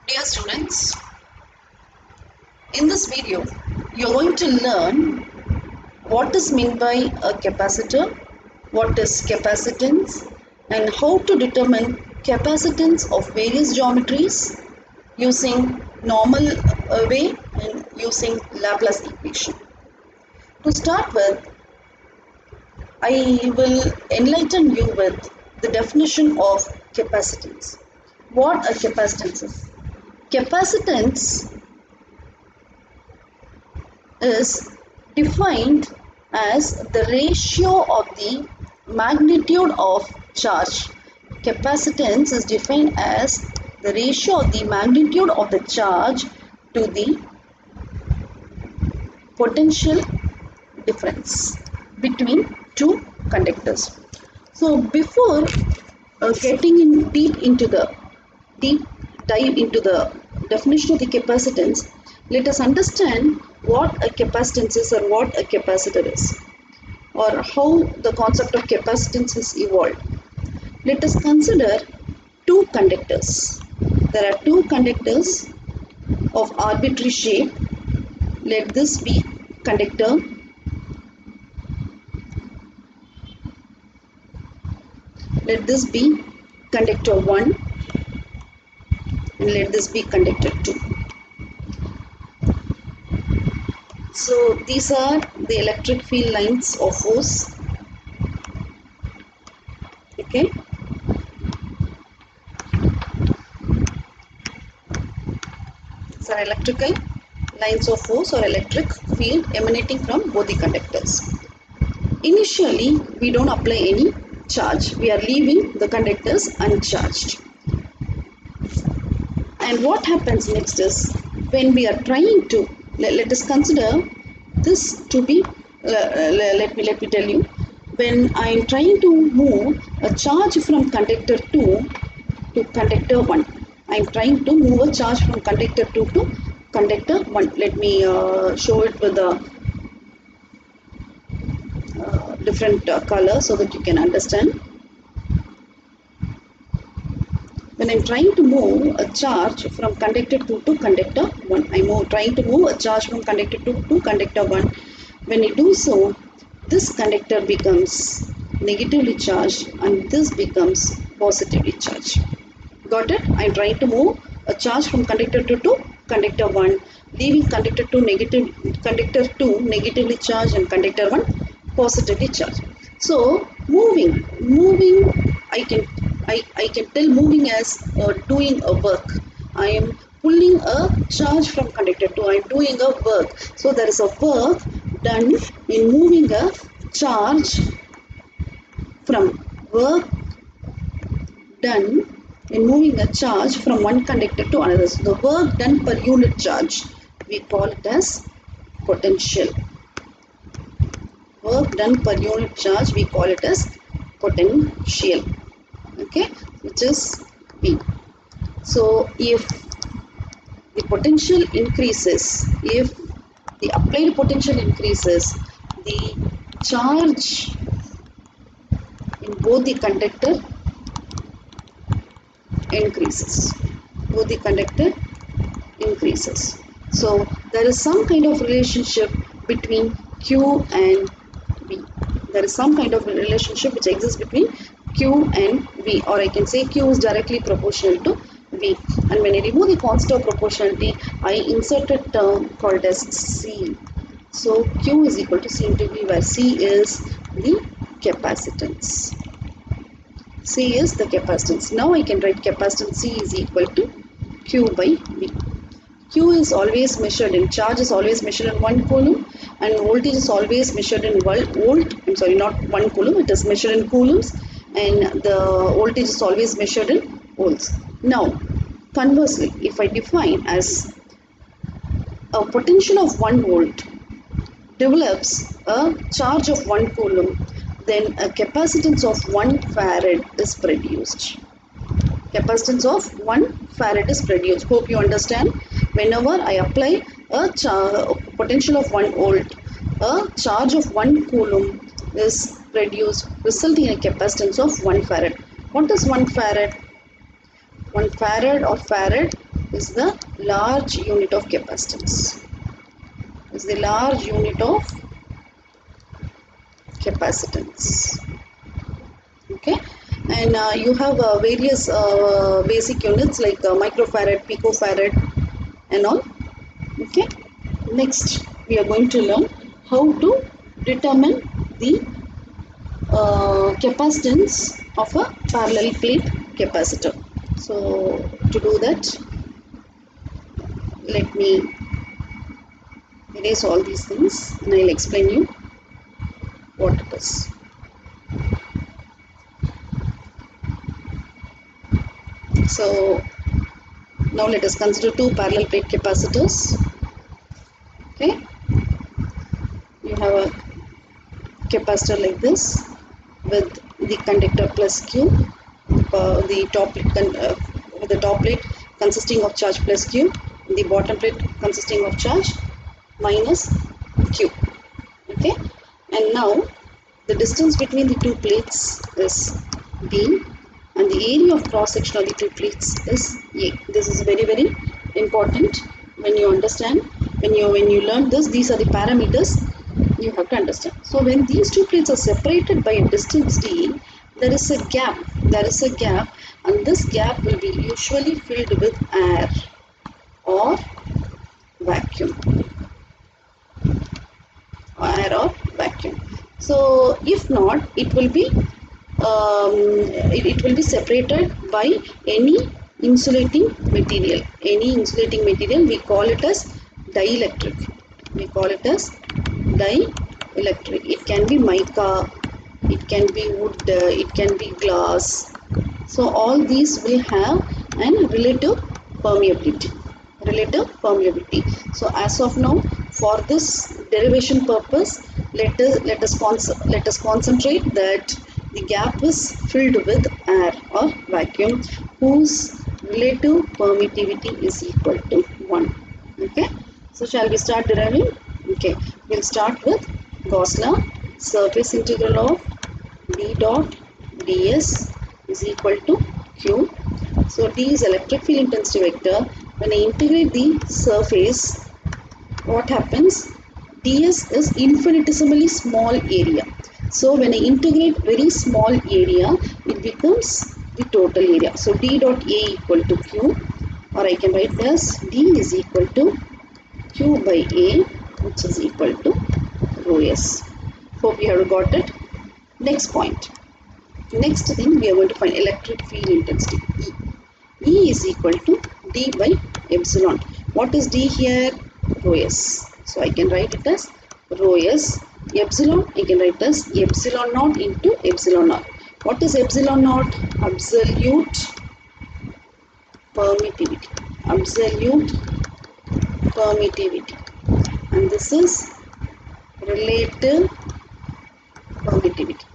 Dear students, in this video, you're going to learn what is meant by a capacitor, what is capacitance, and how to determine capacitance of various geometries using normal way and using Laplace equation. To start with, I will enlighten you with the definition of capacitance. What a capacitance is. Capacitance is defined as the ratio of the magnitude of charge. Capacitance is defined as the ratio of the magnitude of the charge to the potential difference between two conductors. So before getting in deep dive into the definition of the capacitance, let us understand what a capacitance is or what a capacitor is, or how the concept of capacitance has evolved. Let us consider two conductors. There are two conductors of arbitrary shape. Let this be conductor. Let this be conductor 1 and let this be conductor 2. So these are the electric field lines of force. Okay. These are electrical lines of force or electric field emanating from both the conductors. Initially, we don't apply any charge. We are leaving the conductors uncharged. And what happens next is, when we are trying to, let us consider this to be, let me tell you, when I am trying to move a charge from conductor 2 to conductor 1, I am trying to move a charge from conductor 2 to conductor 1. Let me show it with a different color so that you can understand. When I am trying to move a charge from conductor 2 to conductor 1, I am trying to move a charge from conductor 2 to conductor 1. When I do so, this conductor becomes negatively charged and this becomes positively charged. Got it? I am trying to move a charge from conductor 2 to conductor 1, leaving conductor 2 negatively charged and conductor 1 positively charged. So moving, I can tell moving as doing a work. I am pulling a charge from conductor 2. I am doing a work. So there is a work done in moving a charge from one conductor to another. So the work done per unit charge, we call it as potential. Work done per unit charge, we call it as potential. Okay, which is V. So if the potential increases, if the applied potential increases, the charge in both the conductor increases. Both the conductor increases. So there is some kind of relationship between Q and V. There is some kind of relationship which exists between Q and V, or I can say Q is directly proportional to V. And when I remove the constant of proportionality, I insert a term called as C. So Q is equal to C into V, where C is the capacitance. C is the capacitance. Now I can write capacitance C is equal to Q by V. Q is always measured in, charge is always measured in 1 coulomb, and voltage is always measured in not 1 coulomb, it is measured in coulombs, and the voltage is always measured in volts. Now, conversely, if I define as a potential of 1 volt develops a charge of 1 coulomb, then a capacitance of 1 farad is produced. Capacitance of 1 farad is produced. Hope you understand. Whenever I apply a potential of 1 volt, a charge of 1 coulomb is produced, resulting in a capacitance of 1 farad. What is 1 farad? 1 farad or farad is the large unit of capacitance. Is the large unit of capacitance. Okay, and you have various basic units like microfarad, picofarad, and all. Okay, next we are going to learn how to determine the capacitance of a parallel plate capacitor. So to do that, let me erase all these things and I'll explain you what it is. So now let us consider two parallel plate capacitors. Okay, you have a capacitor like this with the conductor plus Q, the top with the top plate consisting of charge plus Q, the bottom plate consisting of charge minus Q. Okay, and now the distance between the two plates is D, and the area of cross section of the two plates is A. This is very important when you understand, when you learn this. These are the parameters you have to understand. So when these two plates are separated by a distance D, there is a gap. And this gap will be usually filled with air or vacuum. So if not, it will be separated by any insulating material. We call it as dielectric. It can be mica, it can be wood, it can be glass. So all these will have an relative permeability. So as of now, for this derivation purpose, let us concentrate that the gap is filled with air or vacuum whose relative permittivity is equal to 1. Okay, so shall we start deriving? Okay, we'll start with Gauss law. Surface integral of d dot ds is equal to q. So d is electric field intensity vector. When I integrate the surface, what happens? ds is infinitesimally small area. So when I integrate very small area, it becomes the total area. So d dot a equal to q, or I can write as d is equal to q by a, which is equal to rho s. Hope you have got it. Next point. Next thing, we are going to find electric field intensity, E. E is equal to d by epsilon. What is d here? Rho s. So I can write it as rho s. Epsilon, I can write as epsilon naught into epsilon naught. What is epsilon naught? Absolute permittivity. And this is relative permittivity.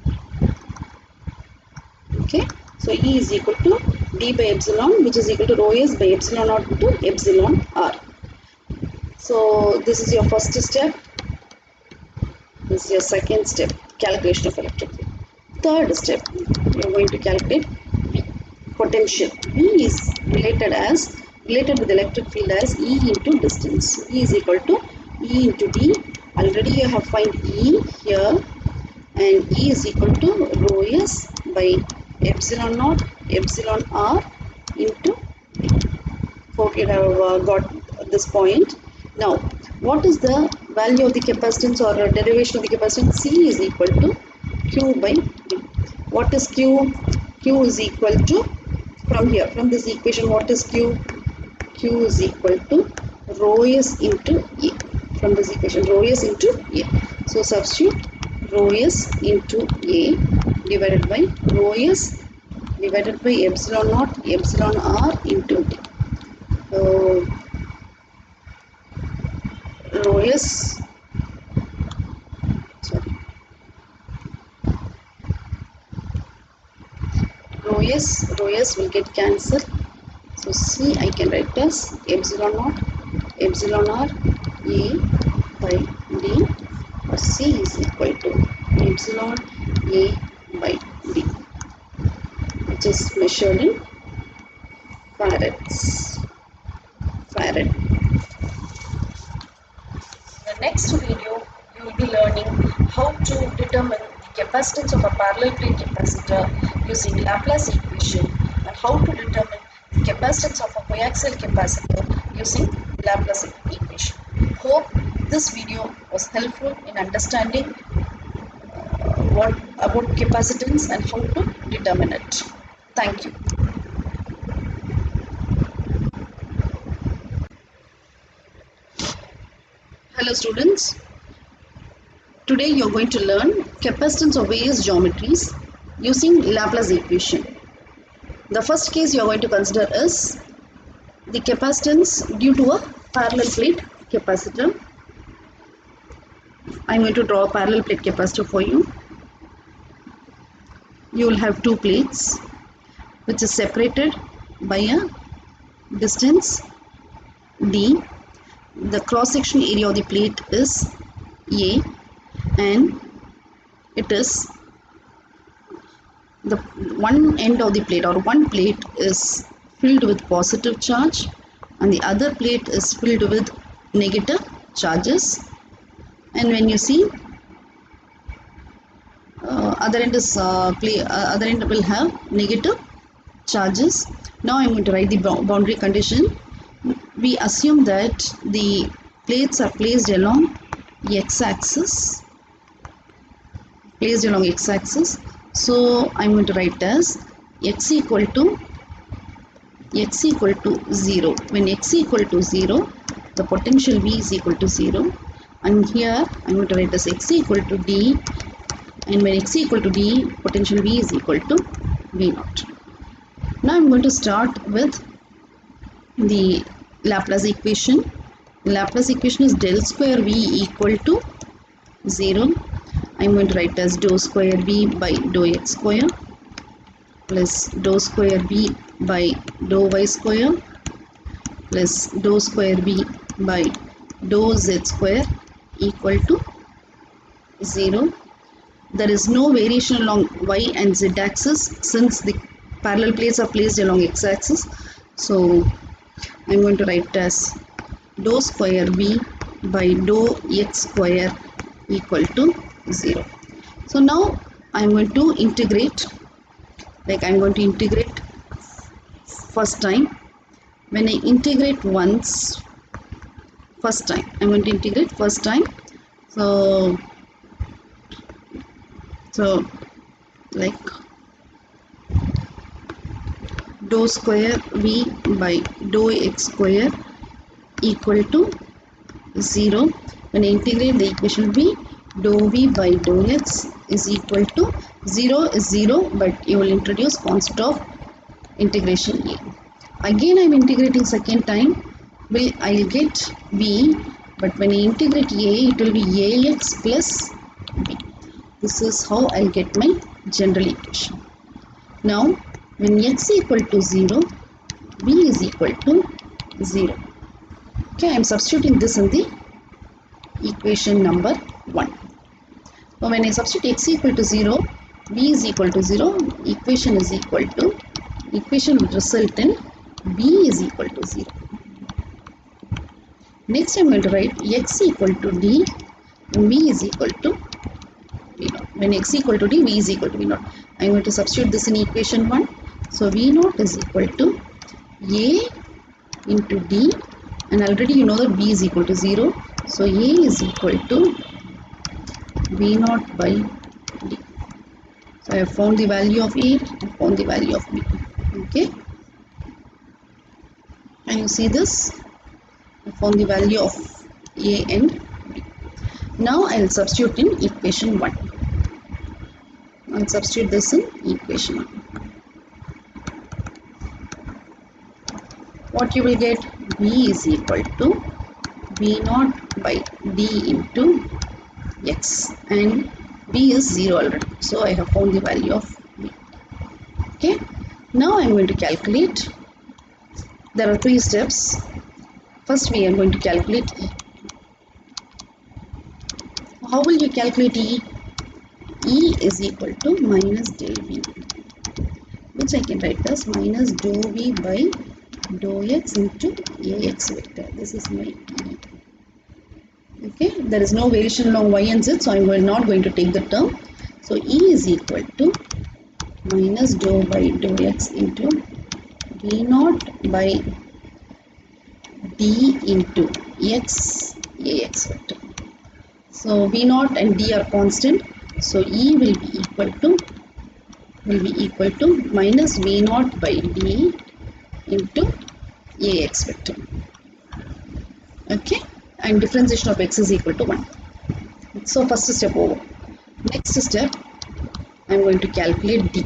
Okay, so E is equal to d by epsilon, which is equal to rho s by epsilon naught into epsilon r. So this is your first step. This is your second step, calculation of electric field. Third step, we are going to calculate V, potential. V is related with electric field as E into distance. V is equal to E into d. Already you have find E here, and E is equal to rho s by epsilon naught epsilon r into d. Hope you have got this point. Now, what is the value of the capacitance or derivation of the capacitance? C is equal to Q by D. What is Q? Q is equal to, from this equation, what is Q? Q is equal to rho s into A. From this equation, rho s into A. So substitute rho s into A divided by rho s divided by epsilon naught epsilon r into D. So rho s rho s will get cancelled. So C I can write as epsilon naught epsilon r A by D, or C is equal to epsilon A by D, which is measured in farads. farad. In the next video, you will be learning how to determine the capacitance of a parallel plate capacitor using Laplace equation and how to determine the capacitance of a coaxial capacitor using Laplace equation. Hope this video was helpful in understanding what about capacitance and how to determine it. Thank you. Hello students. Today you are going to learn capacitance of various geometries using Laplace equation. The first case you are going to consider is the capacitance due to a parallel plate capacitor. I am going to draw a parallel plate capacitor for you. You will have two plates which is separated by a distance d. The cross section area of the plate is A, and it is the one end of the plate, or one plate is filled with positive charge and the other plate is filled with negative charges. And when you see other end is other end will have negative charges. Now I am going to write the boundary condition. We assume that the plates are placed along x-axis. So I am going to write as x equal to 0. When x equal to 0, the potential V is equal to 0. And here I am going to write as x equal to d. And when x equal to d, potential V is equal to V0. Now I am going to start with the Laplace equation. Laplace equation is del square V equal to 0. I am going to write as dou square V by dou x square plus dou square V by dou y square plus dou square V by dou z square equal to 0. There is no variation along y and z axis since the parallel plates are placed along x axis. So I am going to write as dou square V by dou x square equal to 0. So now I am going to integrate, like I am going to integrate first time. When I integrate once, first time, I am going to integrate first time. So like dou square V by dou x square equal to 0. When I integrate, the equation will be dou V by dou x is equal to 0 is 0, but you will introduce constant of integration A. Again I am integrating second time. I will get V, but when I integrate A, it will be AX plus B. This is how I will get my general equation. Now when x equal to 0, V is equal to 0. Okay, I am substituting this in the equation number 1. So when I substitute x equal to 0, V is equal to 0, equation will result in B is equal to 0. Next I am going to write x equal to D and V is equal to V0. When x equal to D, V is equal to V0. I am going to substitute this in equation 1. So V0 is equal to A into D, and already you know that V is equal to 0. So A is equal to V0 by D. So I have found the value of A, I found the value of B. Okay. Can you see this? I found the value of A and B. Now I will substitute in equation 1. I will substitute this in equation 1. What you will get? V is equal to V0 by D into X, and B is 0 already. So I have found the value of B. Okay. Now I am going to calculate. There are 3 steps. First we are going to calculate E. How will you calculate E? E is equal to minus del V, which I can write as minus dou V by dou x into ax vector. This is my E. Okay, there is no variation along y and z, so I am not going to take the term. So E is equal to minus dou by dou x into v naught by d into x ax vector. So v naught and d are constant, so E will be equal to minus v naught by d into ax vector. Okay, and differentiation of x is equal to 1. So first step over. Next step, I am going to calculate d.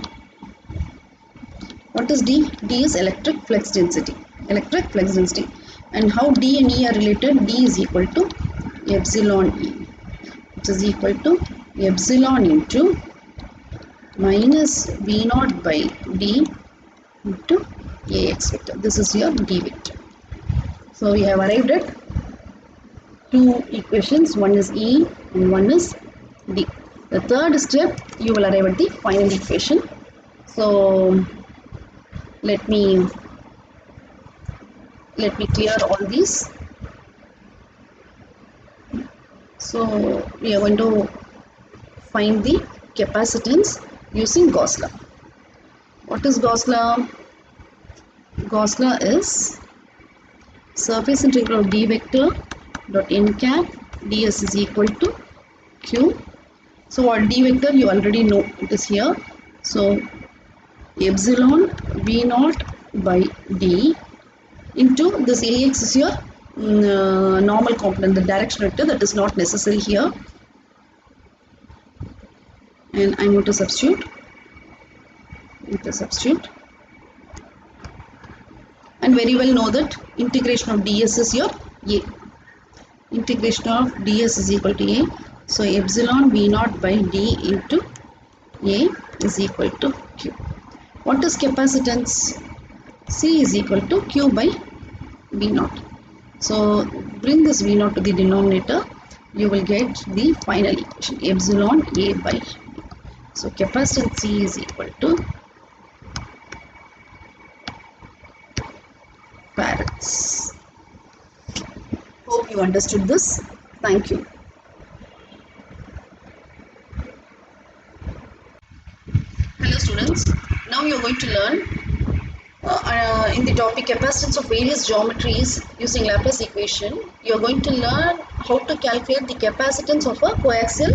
What is d? D is electric flux density. Electric flux density. And how d and E are related? D is equal to epsilon E, which is equal to epsilon into minus v naught by d into ax vector. This is your d vector. So we have arrived at two equations. One is E and one is d. The third step, you will arrive at the final equation. So let me clear all these. So we are going to find the capacitance using Gauss law. What is Gauss law? Gauss law is surface integral of d vector dot n cap ds is equal to q. So what d vector you already know, it is here. So epsilon v naught by d into this ax is your normal component, the direction vector, that is not necessary here. And I am going to substitute. And very well know that integration of ds is your a. Integration of ds is equal to a. So epsilon v naught by d into a is equal to q. What is capacitance? C is equal to q by v naught. So bring this v naught to the denominator, you will get the final equation, epsilon a by d. So capacitance C is equal to farads. Hope you understood this. Thank you. Hello students. Now you are going to learn in the topic capacitance of various geometries using Laplace equation. You are going to learn how to calculate the capacitance of a coaxial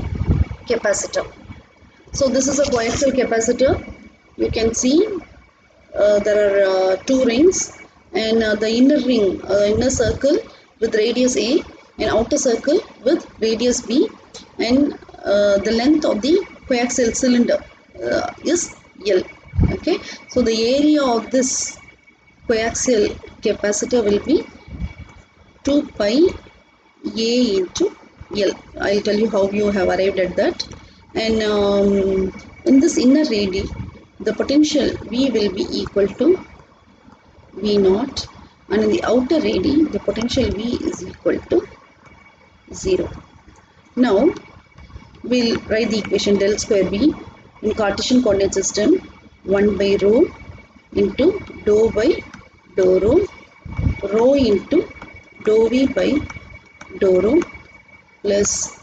capacitor. So this is a coaxial capacitor. You can see there are two rings, and the inner ring, inner circle with radius A, and outer circle with radius B, and the length of the coaxial cylinder is L. Okay, so the area of this coaxial capacitor will be 2 pi A into L. I'll tell you how you have arrived at that. And in this inner radii, the potential V will be equal to V naught, and in the outer radii, the potential V is equal to 0. Now, we'll write the equation del square V in Cartesian coordinate system, 1 by rho into dou by dou rho into dou V by dou rho plus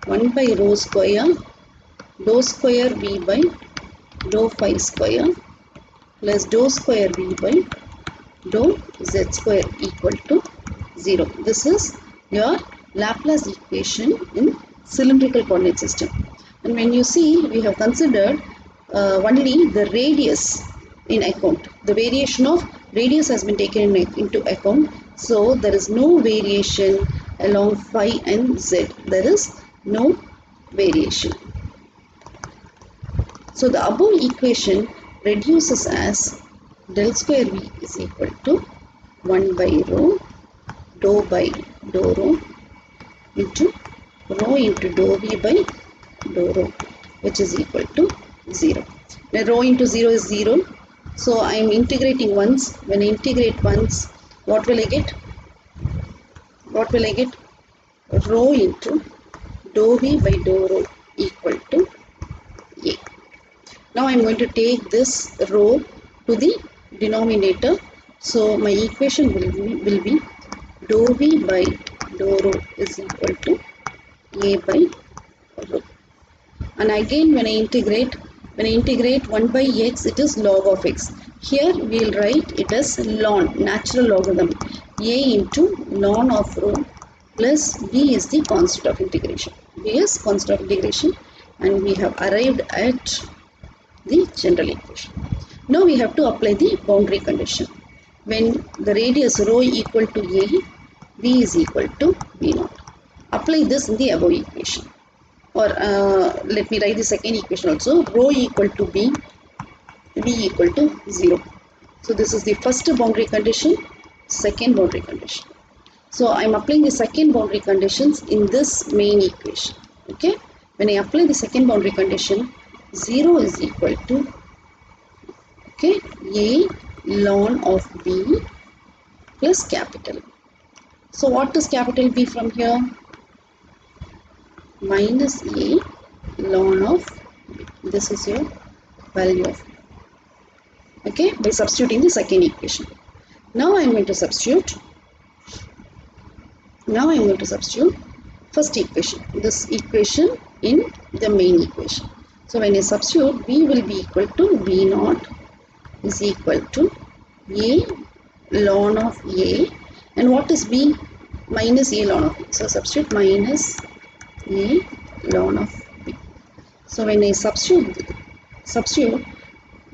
1 by rho square dou square V by dou phi square plus dou square V by dou z square equal to 0. This is your Laplace equation in cylindrical coordinate system. And when you see, we have considered only the radius in account. The variation of radius has been taken into account. So there is no variation along phi and z. There is no variation. So the above equation reduces as del square V is equal to 1 by rho dou by dou rho into rho into dou V by dou rho, which is equal to 0. Now rho into 0 is 0. So I am integrating once. When I integrate once, what will I get? What will I get? Rho into dou V by dou rho equal to A. Now I am going to take this rho to the denominator. So my equation will be dou v by dou rho is equal to a by rho. And again when I integrate 1 by x, it is log of x. Here we will write it as ln, natural logarithm, a into ln of rho plus b is the constant of integration. B is constant of integration, and we have arrived at the general equation. Now we have to apply the boundary condition. When the radius rho equal to a, b is equal to b naught. Apply this in the above equation. Or let me write the second equation also. Rho equal to b, b equal to 0. So this is the first boundary condition, second boundary condition. So I am applying the second boundary conditions in this main equation. Okay. When I apply the second boundary condition, 0 is equal to, okay, a ln of b plus capital. So what is capital B from here? Minus a ln of b. This is your value of b. Okay, by substituting the second equation. Now I am going to substitute. First equation, this equation in the main equation. So when I substitute, b will be equal to b naught is equal to a ln of a, and what is b? Minus a ln of b. So substitute minus a ln of b. So when I substitute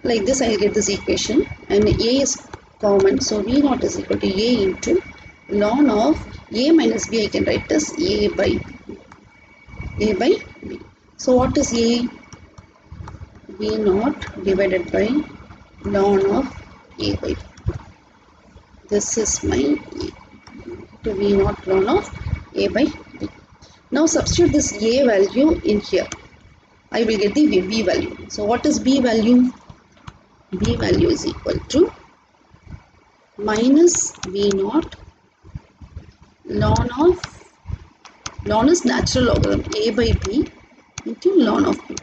like this, I will get this equation, and a is common, so v naught is equal to a into ln of a minus b. I can write as a by b. So what is a? B naught divided by ln of a by b. This is my to v naught ln of a by b. Now substitute this a value in here. I will get the b value. So what is b value? B value is equal to minus v naught ln is natural logarithm a by b into ln of b.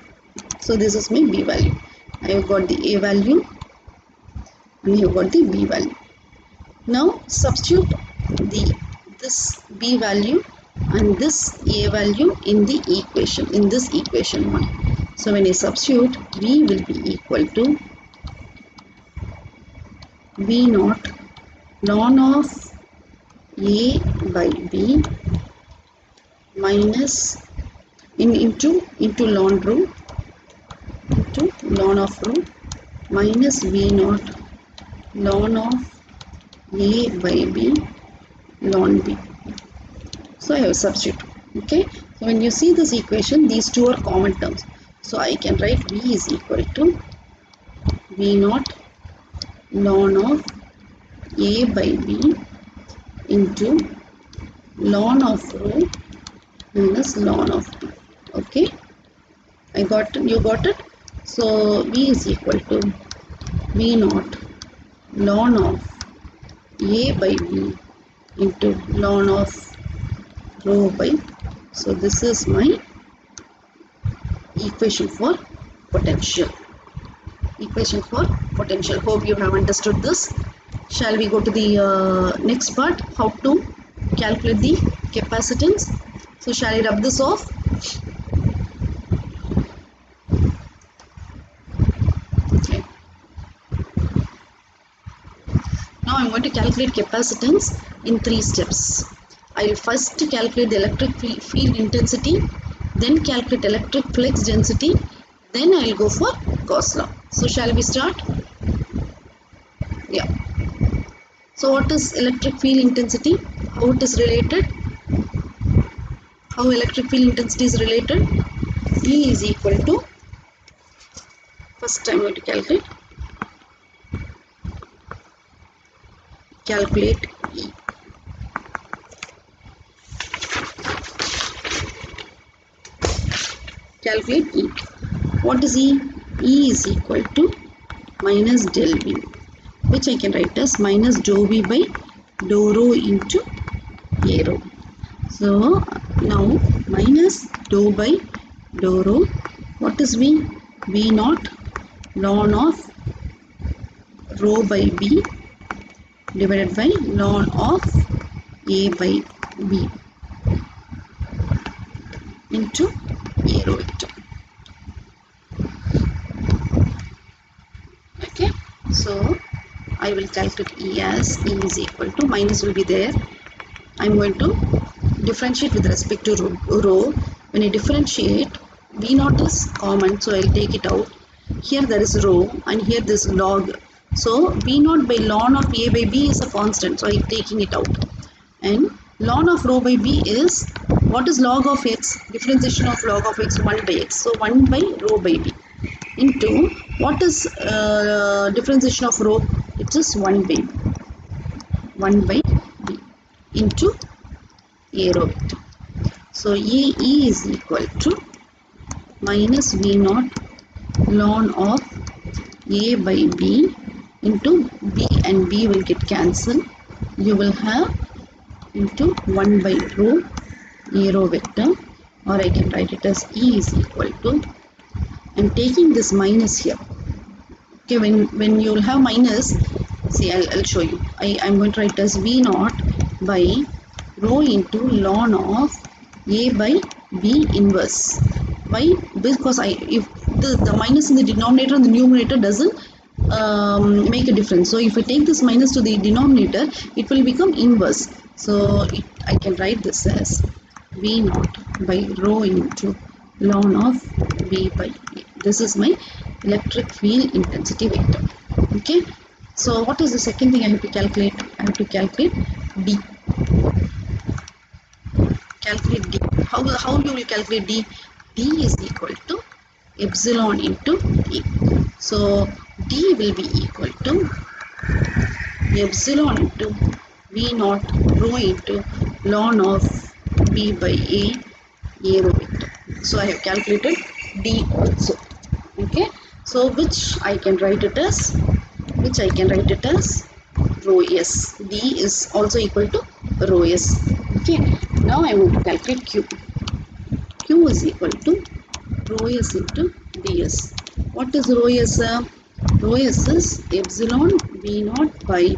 So this is my b value. I have got the a value and I have got the b value. Now substitute this b value and this a value in the equation, in this equation 1. So when I substitute, v will be equal to v naught ln of a by b minus into ln rho into ln of rho minus v naught ln of a by b ln b. So I have substituted. Okay. So when you see this equation, these two are common terms. So I can write v is equal to v naught ln of a by b into ln of rho minus ln of b. Okay. You got it? So v is equal to v naught ln of a by b into ln of rho by. So this is my equation for potential. Hope you have understood this. Shall we go to the next part, how to calculate the capacitance? So shall I rub this off? Okay. Now I am going to calculate capacitance in 3 steps. I will first calculate the electric field intensity, then calculate electric flux density, then I will go for Gauss law. So shall we start? Yeah. So what is electric field intensity? How it is related? How electric field intensity is related? E is equal to, first I am going to calculate E. Calculate E. What is E? E is equal to minus del V, which I can write as minus dou V by dou rho into A rho. So now minus dou by dou rho. What is V? V naught ln of rho by B divided by ln of A by B into A rho vector. Okay, so I will calculate E as E is equal to, minus will be there. I'm going to differentiate with respect to rho. When I differentiate, V naught is common, so I'll take it out. Here there is rho and here this log. So V naught by ln of A by B is a constant, so I'm taking it out. And ln of rho by B is, what is log of x? Differentiation of log of x, 1 by x. So 1 by rho by B into, what is differentiation of rho? It is 1 by B. 1 by B into A rho vector. So E is equal to minus V naught ln of A by B into B and B will get cancelled. You will have into 1 by rho A rho vector, or I can write it as E is equal to, I'm taking this minus here. Okay, when you will have minus, see, I'll show you. I'm going to write as V naught by rho into ln of A by B inverse. Why? Because if the minus in the denominator and the numerator doesn't make a difference. So if I take this minus to the denominator, it will become inverse. So I can write this as V naught by rho into ln of B by A. This is my electric field intensity vector. Okay. So what is the second thing I have to calculate? I have to calculate D. Calculate D. How you will calculate D? D is equal to epsilon into E. So D will be equal to epsilon into V naught rho into ln of B by A rho vector. So I have calculated D also. Okay. So which I can write it as rho S. D is also equal to rho S. Okay. Now I will calculate Q. Q is equal to rho S into ds. What is rho S? Rho S is epsilon V naught by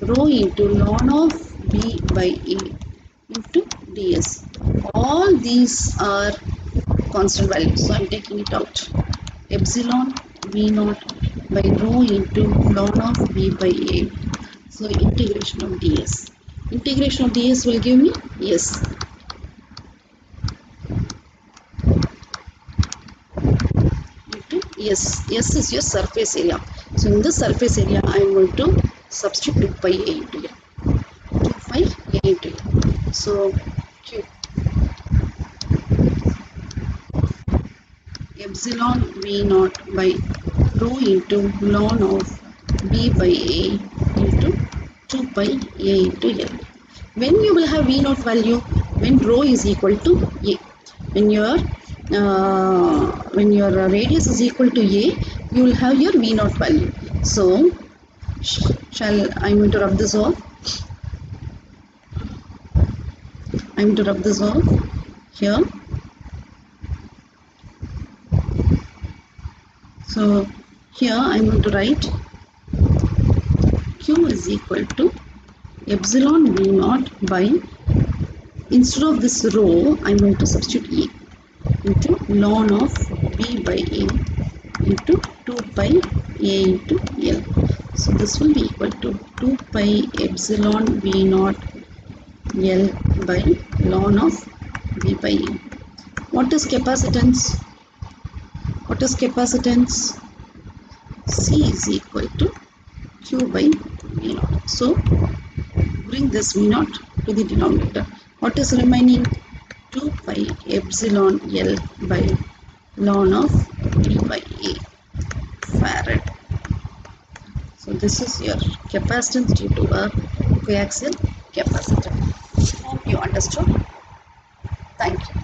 rho into ln of B by A into ds. All these are constant values, so I'm taking it out. Epsilon V naught by rho into ln of B by A. So integration of ds. Integration of ds will give me S. Yes, S is your surface area. So in this surface area, I am going to substitute 2 pi A into L. 2 pi A into L. So Q epsilon V naught by rho into ln of B by A into 2 pi A into L. When you will have V naught value? When rho is equal to A. When your radius is equal to A, you will have your V naught value. So, I'm going to rub this off. I'm going to rub this off here. So, here I'm going to write Q is equal to epsilon V naught by, instead of this rho, I'm going to substitute E into ln of B by A into 2 pi A into L. So this will be equal to 2 pi epsilon V naught L by ln of B by A. What is capacitance? What is capacitance? C is equal to Q by V naught. So bring this V naught to the denominator. What is remaining? 2 pi epsilon L by ln of B by A farad. So this is your capacitance due to a coaxial capacitor. Hope you understood. Thank you.